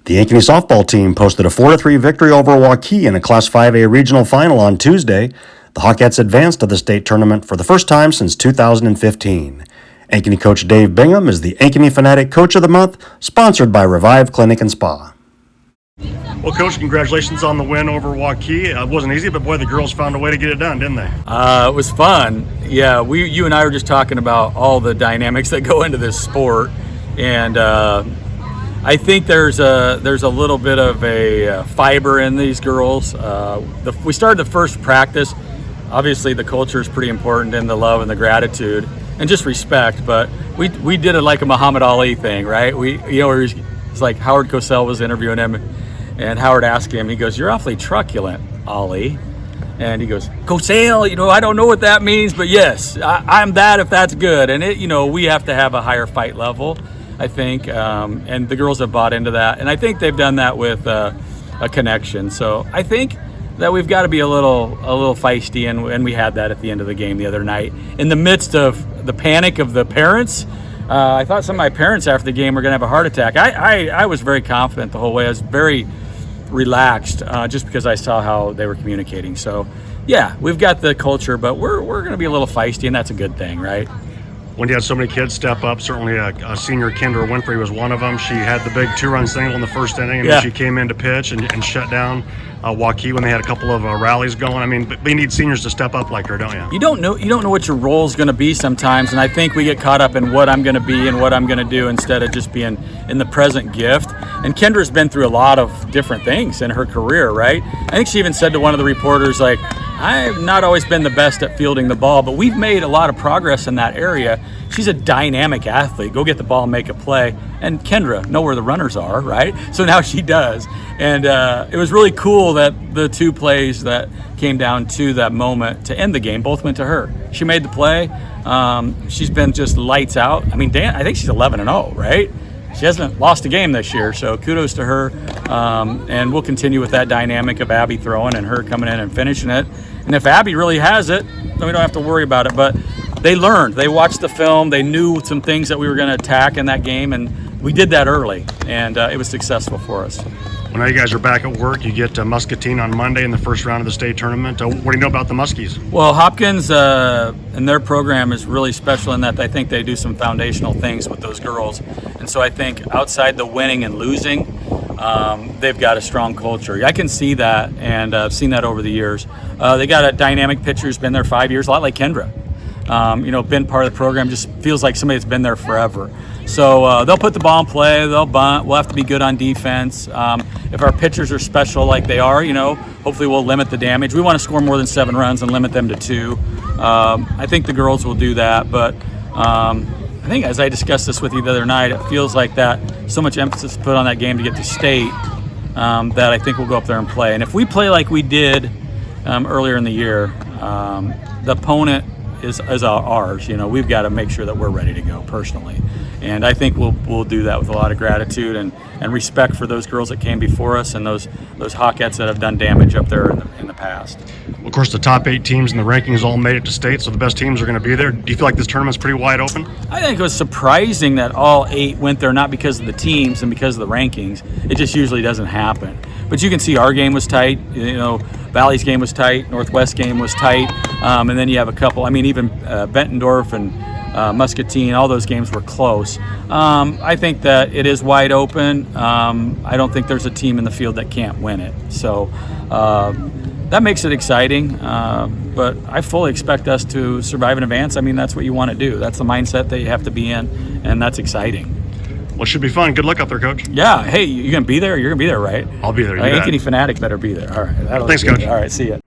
The Ankeny softball team posted a 4-3 victory over Waukee in a Class 5A regional final on Tuesday. The Hawkettes advanced to the state tournament for the first time since 2015. Ankeny coach Dave Bingham is the Ankeny Fanatic Coach of the Month, sponsored by Revive Clinic and Spa. Well, Coach, congratulations on the win over Waukee. It wasn't easy, but boy, the girls found a way to get it done, didn't they? It was fun. Yeah, you and I were just talking about all the dynamics that go into this sport, and I think there's a little bit of a fiber in these girls. We started the first practice. Obviously, the culture is pretty important, and the love and the gratitude and just respect. But we did it like a Muhammad Ali thing, right? It's like Howard Cosell was interviewing him, and Howard asked him. He goes, "You're awfully truculent, Ali." And he goes, "Cosell, I don't know what that means, but yes, I'm that if that's good." And we have to have a higher fight level, I think, and the girls have bought into that, and I think they've done that with a connection. So I think that we've got to be a little feisty, and we had that at the end of the game the other night. In the midst of the panic of the parents, I thought some of my parents after the game were going to have a heart attack. I was very confident the whole way. I was very relaxed just because I saw how they were communicating. So yeah, we've got the culture, but we're going to be a little feisty, and that's a good thing, right? When you had so many kids step up, certainly a senior Kendra Winfrey was one of them. She had the big 2-run single in the first inning, and then she came in to pitch and shut down Waukee when they had a couple of rallies going. I mean, but you need seniors to step up like her, don't you? You don't know what your role is going to be sometimes, and I think we get caught up in what I'm going to be and what I'm going to do instead of just being in the present gift. And Kendra's been through a lot of different things in her career, right? I think she even said to one of the reporters, like, "I've not always been the best at fielding the ball, but we've made a lot of progress in that area." She's a dynamic athlete. Go get the ball and make a play. And Kendra know where the runners are, right? So now she does. And it was really cool that the two plays that came down to that moment to end the game both went to her. She made the play. She's been just lights out. I mean, Dan, I think she's 11-0, right? She hasn't lost a game this year, so kudos to her. And we'll continue with that dynamic of Abby throwing and her coming in and finishing it. And if Abby really has it, then we don't have to worry about it. But they learned. They watched the film. They knew some things that we were going to attack in that game, and we did that early, and it was successful for us. Well, now you guys are back at work. You get Muscatine on Monday in the first round of the state tournament. What do you know about the Muskies? Well, Hopkins and their program is really special in that I think they do some foundational things with those girls. And so I think outside the winning and losing, they've got a strong culture. I can see that, and I've seen that over the years. They got a dynamic pitcher who's been there 5 years, a lot like Kendra. Been part of the program, just feels like somebody that's been there forever. So they'll put the ball in play, they'll bunt, we'll have to be good on defense. If our pitchers are special like they are, hopefully we'll limit the damage. We want to score more than 7 runs and limit them to 2. I think the girls will do that, but I think as I discussed this with you the other night, it feels like that so much emphasis put on that game to get to state that I think we'll go up there and play. And if we play like we did earlier in the year, the opponent is ours. We've got to make sure that we're ready to go personally, and I think we'll do that with a lot of gratitude and respect for those girls that came before us and those Hawkettes that have done damage up there in the past. Of course, the top 8 teams in the rankings all made it to state, so the best teams are going to be there. Do you feel like this tournament's pretty wide open? I think it was surprising that all 8 went there, not because of the teams and because of the rankings. It just usually doesn't happen. But you can see our game was tight. Valley's game was tight. Northwest game was tight. And then you have a couple. I mean, even Bettendorf and Muscatine, all those games were close. I think that it is wide open. I don't think there's a team in the field that can't win it. So that makes it exciting. But I fully expect us to survive and advance. I mean, that's what you want to do. That's the mindset that you have to be in, and that's exciting. Well, it should be fun. Good luck out there, Coach. Yeah. Hey, you going to be there? You're going to be there, right? I'll be there. Ankeny Fanatic better be there. All right. Thanks, Coach. All right. See ya.